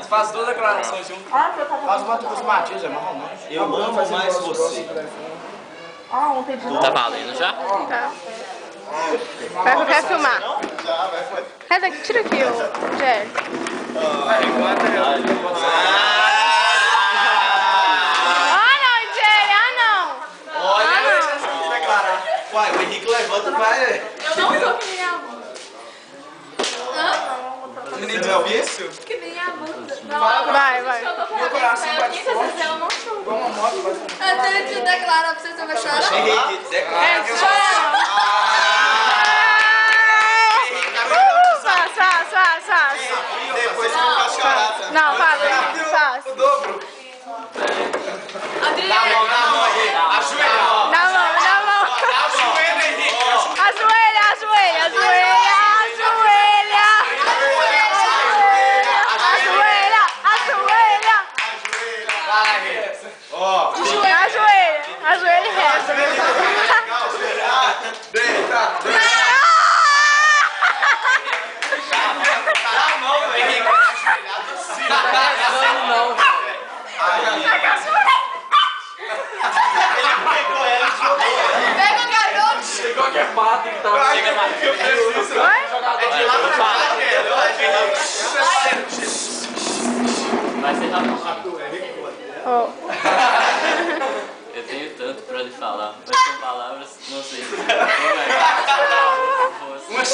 Faz duas declarações junto. Faz uma com os Matias, é marrom, né? Eu amo mais você. Ontem de novo. Tá valendo já? Tá. Vai que eu quero filmar. Tira aqui, ô Jerry. Uai, o Henrique levanta e vai. Eu não sou que nem a Amanda. O menino já ouviu isso? Que nem a Amanda. Vai. Meu coração bate forte. Eu não choro. Igual uma moto, vai. Até ele te declarar pra você, você vai chorar? Henrique, declara que eu Faz. depois que eu vou chorar também. Não, faz. O dobro. Adriana. Na mão, Henrique. Ajoelha. Na mão. Ajoelha, Henrique. Ajoelha. Vai, Henrique. Ó. Ajoelha e reza. Deita. Na mão, Henrique. Ajoelhado assim. Não. Ele pegou ela e jogou. Pega o garoto. Chegou que é pato, então. Chega mais. Eu preciso. Oi? Vai ser rápido. Oh. Eu tenho tanto pra lhe falar, mas com palavras não sei. Como é?